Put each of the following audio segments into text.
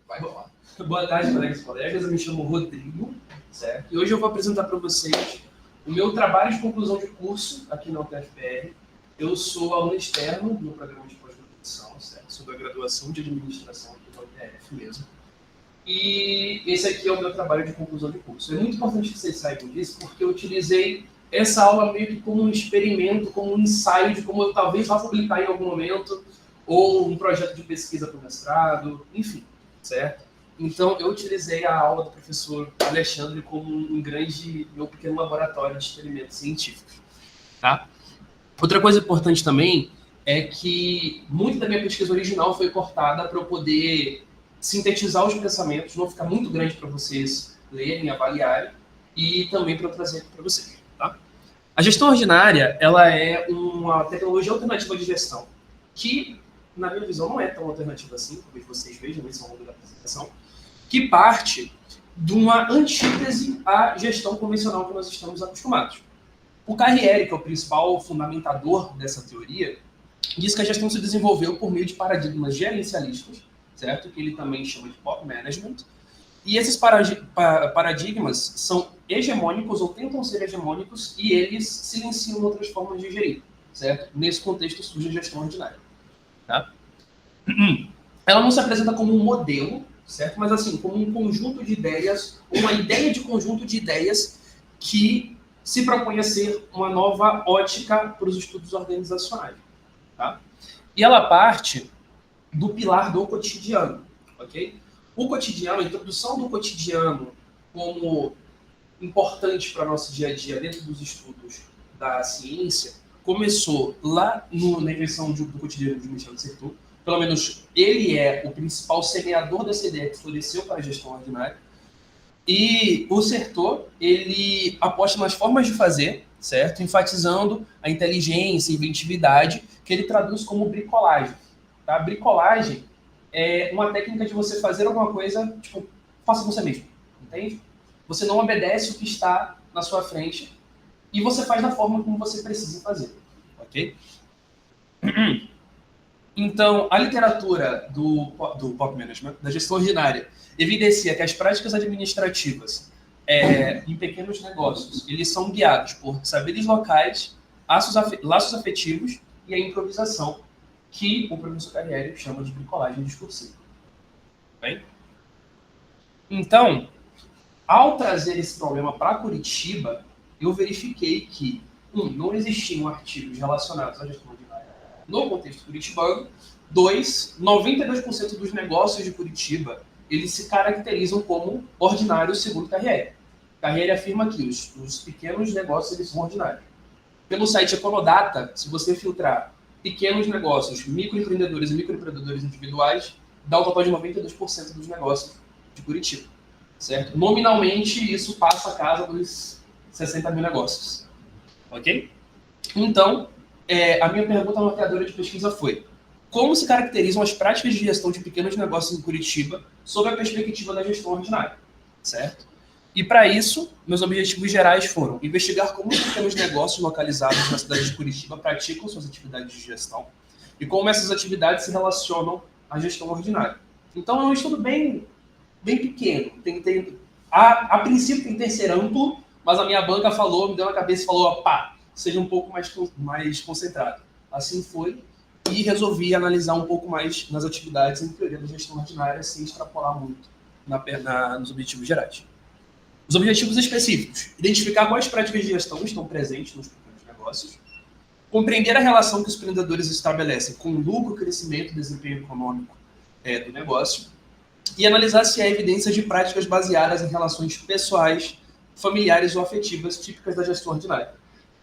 Vai lá. Boa tarde, colegas e colegas. Eu me chamo Rodrigo, certo? E hoje eu vou apresentar para vocês o meu trabalho de conclusão de curso aqui na UTFPR. Eu sou aluno externo no programa de pós-graduação, certo? Sou da graduação de administração aqui na UTF mesmo. E esse aqui é o meu trabalho de conclusão de curso. É muito importante que vocês saibam disso, porque eu utilizei essa aula meio que como um experimento, como um ensaio de como eu talvez vá publicar em algum momento, ou um projeto de pesquisa para o mestrado, enfim, certo? Então, eu utilizei a aula do professor Alexandre como meu pequeno laboratório de experimentos científicos, tá? Outra coisa importante também é que muito da minha pesquisa original foi cortada para eu poder sintetizar os pensamentos, não ficar muito grande para vocês lerem, avaliarem, e também para eu trazer aqui para vocês, tá? A gestão ordinária, ela é uma tecnologia alternativa de gestão, que, na minha visão, não é tão alternativa assim, talvez vocês vejam isso ao longo da apresentação, que parte de uma antítese à gestão convencional que nós estamos acostumados. O Carriere, que é o principal fundamentador dessa teoria, diz que a gestão se desenvolveu por meio de paradigmas gerencialistas, certo? Que ele também chama de pop management. E esses paradigmas são hegemônicos ou tentam ser hegemônicos e eles silenciam outras formas de gerir, certo? Nesse contexto surge a gestão ordinária. Tá? Ela não se apresenta como um modelo, certo? Mas assim, como um conjunto de ideias, uma ideia de conjunto de ideias que se propõe a ser uma nova ótica para os estudos organizacionais. Tá? E ela parte do pilar do cotidiano, ok? O cotidiano, a introdução do cotidiano como importante para o nosso dia a dia dentro dos estudos da ciência, começou lá na invenção do cotidiano de Michel de Certeau. Pelo menos ele é o principal semeador dessa ideia que floresceu para a gestão ordinária. E o Certeau, ele aposta nas formas de fazer, certo? Enfatizando a inteligência e inventividade, que ele traduz como bricolagem. Tá? Bricolagem é uma técnica de você fazer alguma coisa, tipo, faça você mesmo, entende? Você não obedece o que está na sua frente e você faz da forma como você precisa fazer, ok? Então, a literatura do pop management, da gestão ordinária, evidencia que as práticas administrativas em pequenos negócios, eles são guiados por saberes locais, laços afetivos e a improvisação, que o professor Carriere chama de bricolagem discursiva. Bem? Então, ao trazer esse problema para Curitiba, eu verifiquei que, não existiam artigos relacionados à gestão ordinária no contexto curitibano. 2, 92% dos negócios de Curitiba, eles se caracterizam como ordinários segundo Carriere. Carriere afirma que os pequenos negócios eles são ordinários. Pelo site Econodata, se você filtrar pequenos negócios, microempreendedores e microempreendedores individuais, dá um total de 92% dos negócios de Curitiba, certo? Nominalmente, isso passa a casa dos 60 mil negócios, ok? Então, a minha pergunta à mapeadora de pesquisa foi: como se caracterizam as práticas de gestão de pequenos negócios em Curitiba sob a perspectiva da gestão ordinária, certo? E para isso, meus objetivos gerais foram investigar como os pequenos negócios localizados na cidade de Curitiba praticam suas atividades de gestão e como essas atividades se relacionam à gestão ordinária. Então, é um estudo bem pequeno. A princípio tem que ser amplo, mas a minha banca me deu na cabeça e falou, pá, seja um pouco mais concentrado. Assim foi, e resolvi analisar um pouco mais nas atividades em teoria da gestão ordinária, sem extrapolar muito nos objetivos gerais. Os objetivos específicos: identificar quais práticas de gestão estão presentes nos pequenos negócios, compreender a relação que os empreendedores estabelecem com o lucro, crescimento e desempenho econômico do negócio, e analisar se há evidência de práticas baseadas em relações pessoais, familiares ou afetivas típicas da gestão ordinária.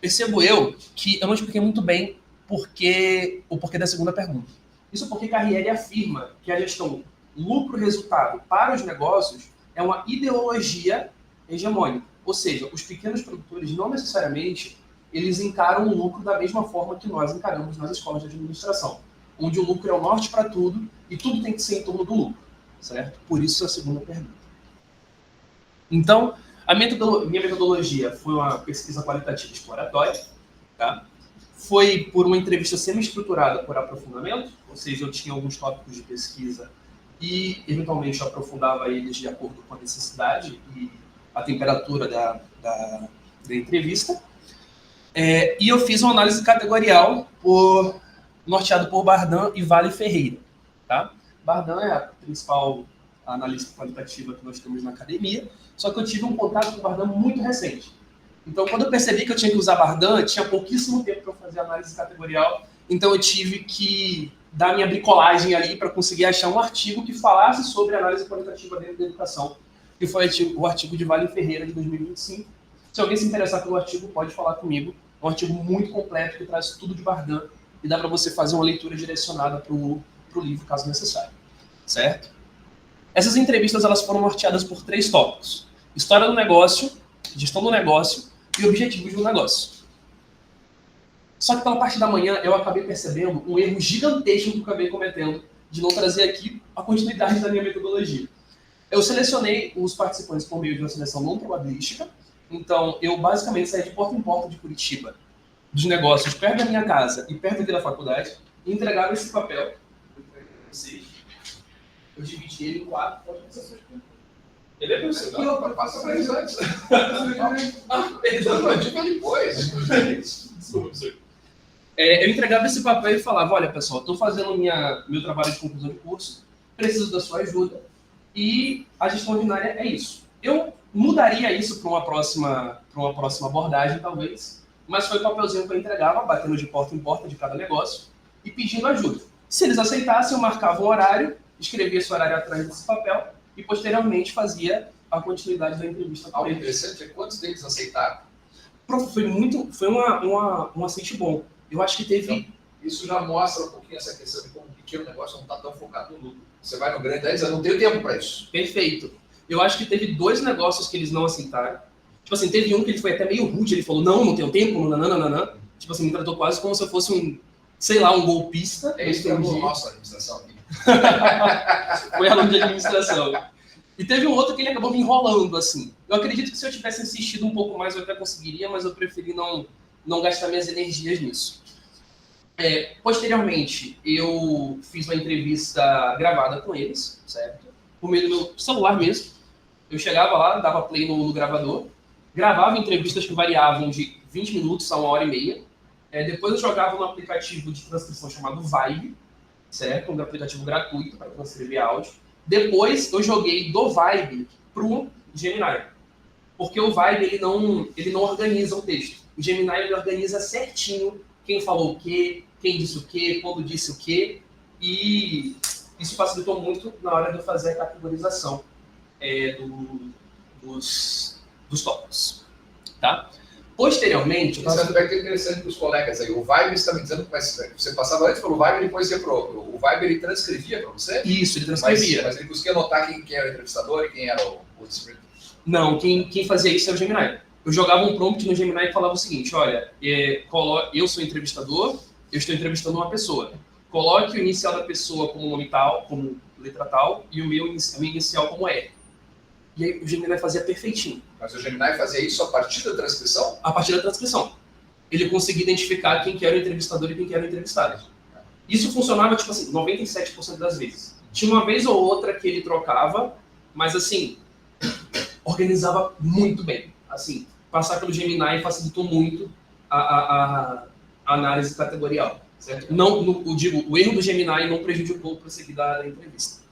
Percebo eu que eu não expliquei muito bem o porquê da segunda pergunta. Isso porque Carriere afirma que a gestão lucro-resultado para os negócios é uma ideologia hegemônica. Ou seja, os pequenos produtores não necessariamente eles encaram o lucro da mesma forma que nós encaramos nas escolas de administração, onde o lucro é o norte para tudo e tudo tem que ser em torno do lucro, certo? Por isso a segunda pergunta. Então, minha metodologia foi uma pesquisa qualitativa exploratória, tá? Foi por uma entrevista semi-estruturada por aprofundamento, ou seja, eu tinha alguns tópicos de pesquisa e, eventualmente, eu aprofundava eles de acordo com a necessidade e a temperatura da entrevista. E eu fiz uma análise categorial norteado por Bardan e Vale Ferreira. Tá? Bardan é a principal analista qualitativa que nós temos na academia, só que eu tive um contato com o Bardan muito recente. Então, quando eu percebi que eu tinha que usar Bardan, tinha pouquíssimo tempo para fazer análise categorial, então eu tive que dar minha bricolagem ali para conseguir achar um artigo que falasse sobre análise qualitativa dentro da educação, que foi o artigo de Vale Ferreira, de 2025. Se alguém se interessar pelo artigo, pode falar comigo. É um artigo muito completo que traz tudo de Bardan e dá para você fazer uma leitura direcionada para o livro, caso necessário. Certo? Essas entrevistas elas foram norteadas por 3 tópicos: história do negócio, gestão do negócio e objetivos do negócio. Só que pela parte da manhã eu acabei percebendo um erro gigantesco que eu acabei cometendo de não trazer aqui a continuidade da minha metodologia. Eu selecionei os participantes por meio de uma seleção não probabilística. Então, eu basicamente saí de porta em porta de Curitiba, dos negócios perto da minha casa e perto aqui da faculdade, e entregava esse papel. Eu dividi ele em 4. Pode passar suas perguntas. Ele é profissional. Não, passa para eles antes. Perdão, diga depois. Eu entregava esse papel e falava: olha, pessoal, estou fazendo meu trabalho de conclusão de curso, preciso da sua ajuda, e a gestão ordinária é isso. Eu mudaria isso para uma próxima abordagem, talvez, mas foi o papelzinho que eu entregava, batendo de porta em porta de cada negócio e pedindo ajuda. Se eles aceitassem, eu marcava um horário, escrevia esse horário atrás desse papel e, posteriormente, fazia a continuidade da entrevista com eles. O interessante é quantos deles aceitaram? Foi um aceite bom. Eu acho que teve... Então, isso já mostra um pouquinho essa questão de como um pequeno negócio não está tão focado no lucro. Você vai no grande, eu não tenho tempo para isso. Perfeito. Eu acho que teve 2 negócios que eles não aceitaram. Tipo assim, teve um que ele foi até meio rude, ele falou: não tenho tempo, nananana. Tipo assim, me tratou quase como se eu fosse um golpista. É isso que é a nossa administração aqui. Foi aluno de administração. E teve um outro que ele acabou me enrolando, assim. Eu acredito que se eu tivesse insistido um pouco mais, eu até conseguiria, mas eu preferi não gastar minhas energias nisso. Posteriormente, eu fiz uma entrevista gravada com eles, certo? Por meio do meu celular mesmo. Eu chegava lá, dava play no gravador, gravava entrevistas que variavam de 20 minutos a 1h30. Depois eu jogava no aplicativo de transcrição chamado Vibe, certo? Um aplicativo gratuito para transcrever áudio. Depois eu joguei do Vibe para o Gemini. Porque o Vibe ele não organiza o texto. O Gemini ele organiza certinho quem falou o quê, quem disse o quê, quando disse o quê. E isso facilitou muito na hora de eu fazer a categorização dos tópicos. Tá? Posteriormente... Esse aspecto é interessante para os colegas aí. O Vibe está me dizendo que você passava antes pelo Vibe e depois ia o Vibe ele transcrevia para você? Isso, ele transcrevia. Mas ele conseguia anotar quem era o entrevistador e quem era o Não, quem fazia isso era o Gemini. Eu jogava um prompt no Gemini e falava o seguinte: olha, eu sou entrevistador, eu estou entrevistando uma pessoa. Coloque o inicial da pessoa como nome tal, como letra tal, e o meu inicial como R. E aí o Gemini fazia perfeitinho. Mas o Gemini fazia isso a partir da transcrição? A partir da transcrição. Ele conseguia identificar quem que era o entrevistador e quem que era o entrevistado. Isso funcionava, tipo assim, 97% das vezes. Tinha uma vez ou outra que ele trocava, mas assim, organizava muito bem. Assim, passar pelo Gemini facilitou muito a análise categorial. Certo? O erro do Gemini não prejudicou o prosseguir da entrevista.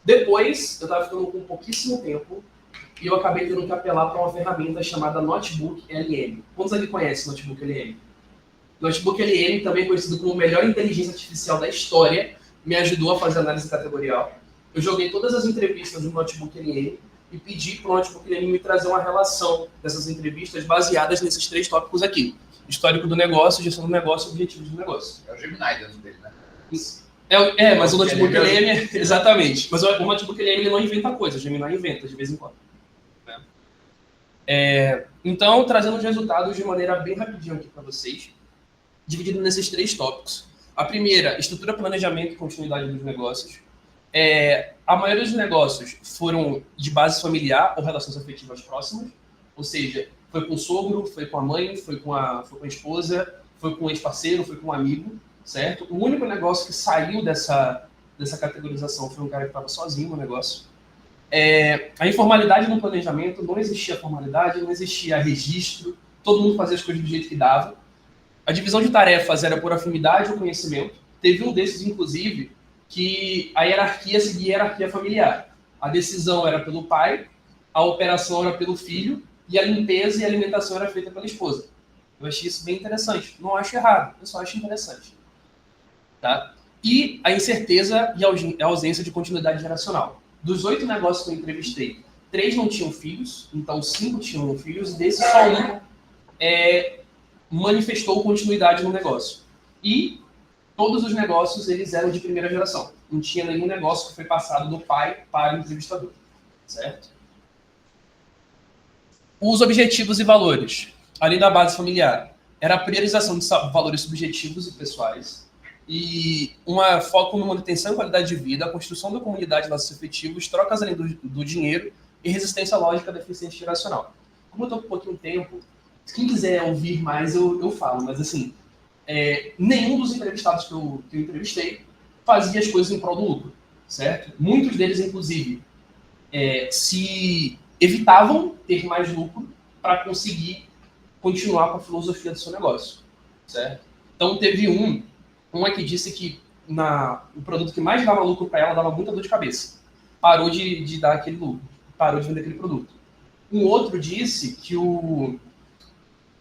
Depois, eu estava ficando com pouquíssimo tempo e eu acabei tendo que apelar para uma ferramenta chamada Notebook LM. Quantos aqui conhecem Notebook LM? Notebook LM, também conhecido como a melhor inteligência artificial da história, me ajudou a fazer análise categorial. Eu joguei todas as entrevistas no Notebook LM e pedi para o Notebook LM me trazer uma relação dessas entrevistas baseadas nesses 3 tópicos aqui: histórico do negócio, gestão do negócio e objetivos do negócio. É o Gemini dentro dele, né? Mas o Notebook LM... Exatamente. Mas o Notebook LM ele não inventa coisas, o Gemini inventa de vez em quando. Então, trazendo os resultados de maneira bem rapidinho aqui para vocês, dividido nesses 3 tópicos. A primeira, estrutura, planejamento e continuidade dos negócios. A maioria dos negócios foram de base familiar ou relações afetivas próximas, ou seja, foi com o sogro, foi com a mãe, foi com a esposa, foi com o ex-parceiro, foi com um amigo, certo? O único negócio que saiu dessa dessa categorização foi um cara que estava sozinho no negócio. A informalidade no planejamento, não existia formalidade, não existia registro, todo mundo fazia as coisas do jeito que dava. A divisão de tarefas era por afinidade ou conhecimento. Teve um desses, inclusive, que a hierarquia seguia a hierarquia familiar. A decisão era pelo pai, a operação era pelo filho, e a limpeza e a alimentação era feita pela esposa. Eu achei isso bem interessante. Não acho errado, eu só acho interessante. Tá? E a incerteza e a ausência de continuidade geracional. Dos 8 negócios que eu entrevistei, 3 não tinham filhos, então 5 tinham filhos, e desses só um manifestou continuidade no negócio. E todos os negócios eles eram de primeira geração. Não tinha nenhum negócio que foi passado do pai para o entrevistador. Certo? Os objetivos e valores. Além da base familiar, era a priorização de valores subjetivos e pessoais, e um foco na manutenção e qualidade de vida, a construção da comunidade de laços efetivos, trocas além do dinheiro e resistência lógica da eficiência geracional. Como eu estou com um pouquinho de tempo, quem quiser ouvir mais, eu falo, mas assim, nenhum dos entrevistados que eu entrevistei fazia as coisas em prol do lucro, certo? Muitos deles, inclusive, se evitavam ter mais lucro para conseguir continuar com a filosofia do seu negócio, certo? Então, teve uma que disse que o produto que mais dava lucro para ela dava muita dor de cabeça. Parou de dar aquele lucro, parou de vender aquele produto. Um outro disse que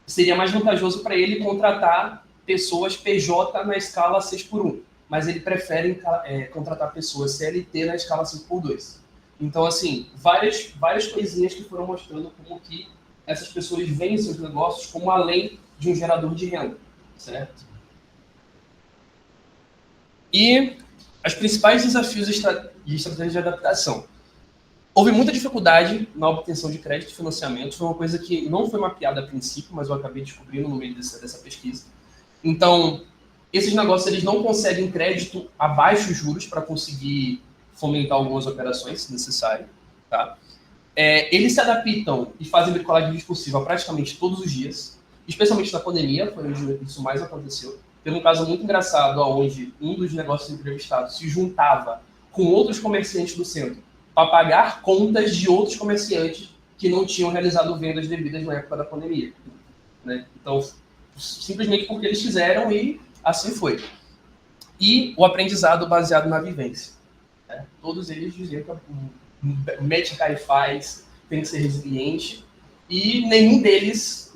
seria mais vantajoso para ele contratar pessoas PJ na escala 6x1, mas ele prefere contratar pessoas CLT na escala 5x2. Então, assim, várias coisinhas que foram mostrando como que essas pessoas veem seus negócios como além de um gerador de renda, certo? E os principais desafios e estratégias de adaptação. Houve muita dificuldade na obtenção de crédito e financiamento, foi uma coisa que não foi mapeada a princípio, mas eu acabei descobrindo no meio dessa pesquisa. Então, esses negócios eles não conseguem crédito abaixo de juros para conseguir fomentar algumas operações, se necessário. Tá? Eles se adaptam e fazem bricolagem discursiva praticamente todos os dias, especialmente na pandemia, foi onde isso mais aconteceu. Teve um caso muito engraçado, onde um dos negócios entrevistados se juntava com outros comerciantes do centro para pagar contas de outros comerciantes que não tinham realizado vendas devidas na época da pandemia. Né? Então, simplesmente porque eles fizeram e assim foi. E o aprendizado baseado na vivência. Né? Todos eles diziam que o médico faz, tem que ser resiliente, e nenhum deles,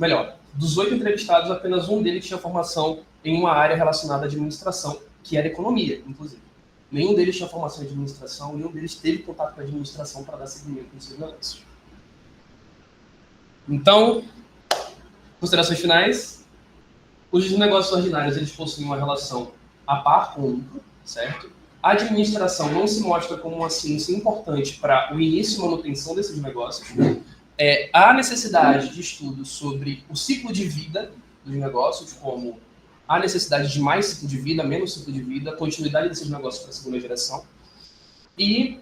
dos 8 entrevistados, apenas um deles tinha formação em uma área relacionada à administração, que era economia, inclusive. Nenhum deles tinha formação em administração, nenhum deles teve contato com a administração para dar seguimento nos seus negócios. Então, considerações finais. Os negócios ordinários, eles possuem uma relação a par com o lucro, certo? A administração não se mostra como uma ciência importante para o início e manutenção desses negócios. Há necessidade de estudos sobre o ciclo de vida dos negócios, como a necessidade de mais ciclo de vida, menos ciclo de vida, continuidade desses negócios para a segunda geração. E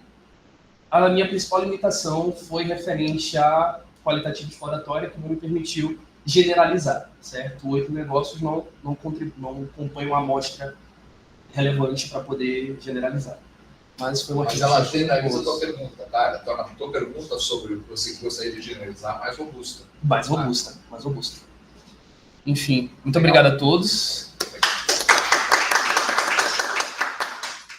a minha principal limitação foi referente à qualitativa exploratória, que não me permitiu generalizar, certo? 8 negócios não compõem uma amostra relevante para poder generalizar. Mas foi uma ela generaliza a tua pergunta, tá? Torna a tua pergunta sobre o que você gostaria de generalizar mais robusta. Mais robusta. Enfim, muito obrigado a todos.